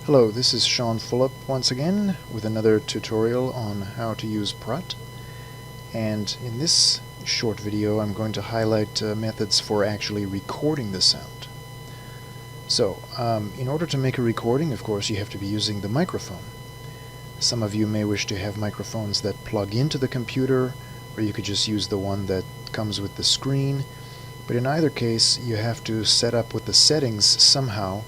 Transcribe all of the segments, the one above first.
Hello, this is Sean Fulop once again with another tutorial on how to use Praat. And in this short video I'm going to highlight methods for actually recording the sound. So, in order to make a recording, of course, you have to be using the microphone. Some of you may wish to have microphones that plug into the computer, or you could just use the one that comes with the screen. But in either case, you have to set up with the settings somehow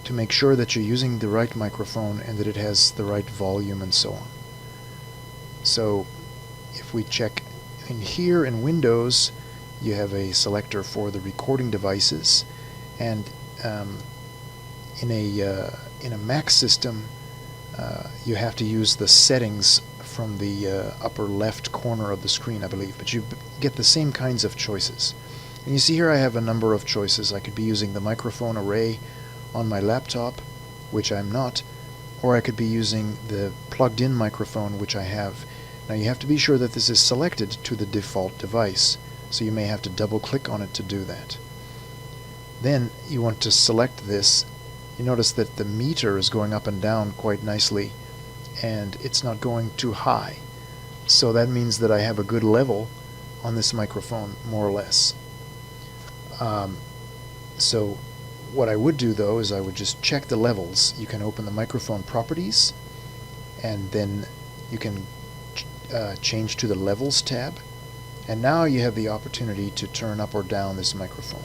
to make sure that you're using the right microphone and that it has the right volume and so on. So if we check in here in Windows, you have a selector for the recording devices, and in a Mac system you have to use the settings from the upper left corner of the screen, I believe, but you get the same kinds of choices. And you see here I have a number of choices. I could be using the microphone array on my laptop, which I'm not, or I could be using the plugged-in microphone, which I have. Now you have to be sure that this is selected to the default device, so you may have to double-click on it to do that. Then you want to select this. You notice that the meter is going up and down quite nicely, and it's not going too high. So that means that I have a good level on this microphone, more or less. So what I would do, though, is I would just check the levels. You can open the microphone properties, and then you can change to the levels tab, and now you have the opportunity to turn up or down this microphone.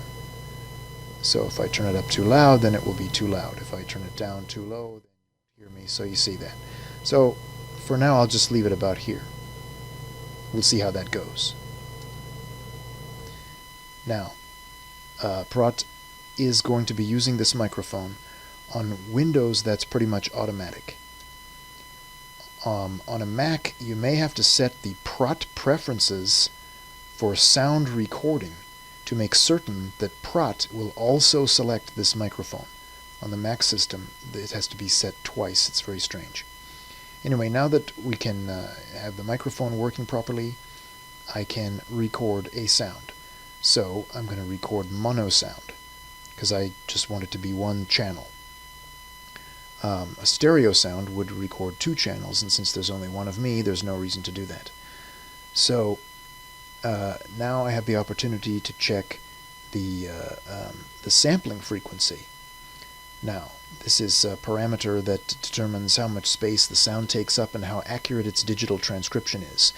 So if I turn it up too loud, then it will be too loud. If I turn it down too low, then you hear me, so you see that. So for now I'll just leave it about here. We'll see how that goes. Now, Praat is going to be using this microphone on Windows. That's pretty much automatic. On a Mac, you may have to set the Praat preferences for sound recording to make certain that Praat will also select this microphone. On the Mac system, it has to be set twice. It's very strange. Anyway, now that we can have the microphone working properly, I can record a sound. So I'm going to record mono sound, because I just want it to be one channel. A stereo sound would record two channels, and since there's only one of me, there's no reason to do that. So now I have the opportunity to check the sampling frequency. Now, this is a parameter that determines how much space the sound takes up and how accurate its digital transcription is.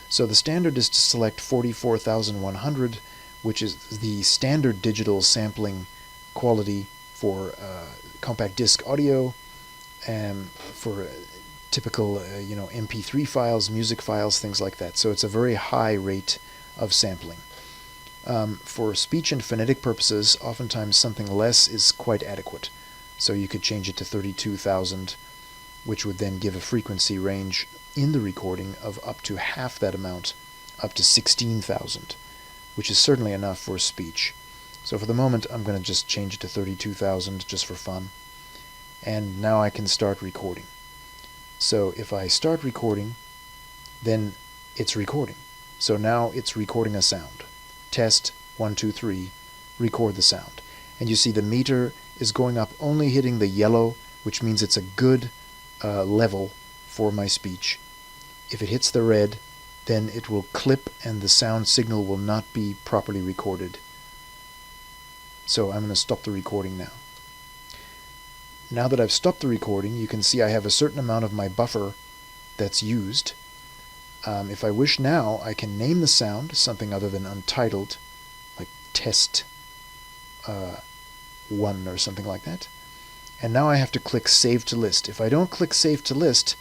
So the standard is to select 44,100, which is the standard digital sampling quality for compact disc audio, and for typical MP3 files, music files, things like that. So it's a very high rate of sampling. For speech and phonetic purposes, oftentimes something less is quite adequate. So you could change it to 32,000, which would then give a frequency range in the recording of up to half that amount, up to 16,000, which is certainly enough for speech. So for the moment, I'm going to just change it to 32,000 just for fun. And now I can start recording. So if I start recording, then it's recording. So now it's recording a sound. Test, 1, 2, 3, record the sound. And you see the meter is going up, only hitting the yellow, which means it's a good level for my speech. If it hits the red, then it will clip and the sound signal will not be properly recorded. So I'm going to stop the recording now. Now that I've stopped the recording, you can see I have a certain amount of my buffer that's used. If I wish now, I can name the sound something other than untitled, like test 1 or something like that. And now I have to click Save to List. If I don't click Save to List,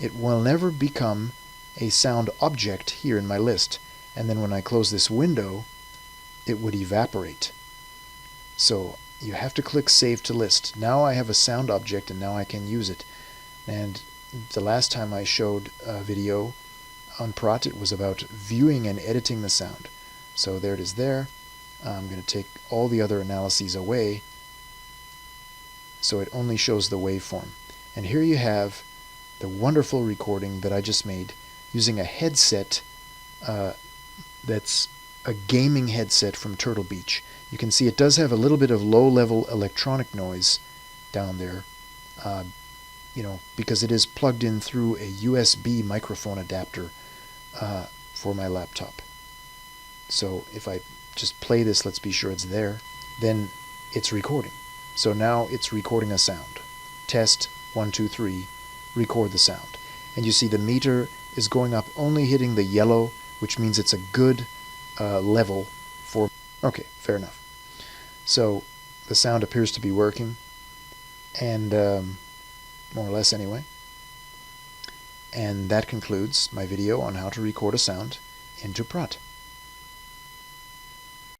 it will never become a sound object here in my list. And then when I close this window, it would evaporate. So you have to click Save to List. Now I have a sound object, and now I can use it. And the last time I showed a video on Praat, it was about viewing and editing the sound. So there it is there. I'm going to take all the other analyses away, so it only shows the waveform. And here you have the wonderful recording that I just made using a headset that's a gaming headset from Turtle Beach. You can see it does have a little bit of low-level electronic noise down there, because it is plugged in through a USB microphone adapter for my laptop. So if I just play this, let's be sure it's there, then it's recording. So now it's recording a sound. Test, 1, 2, 3, record the sound. And you see the meter is going up, only hitting the yellow, which means it's a good level for... Okay, fair enough. So the sound appears to be working, and more or less anyway. And that concludes my video on how to record a sound into Praat.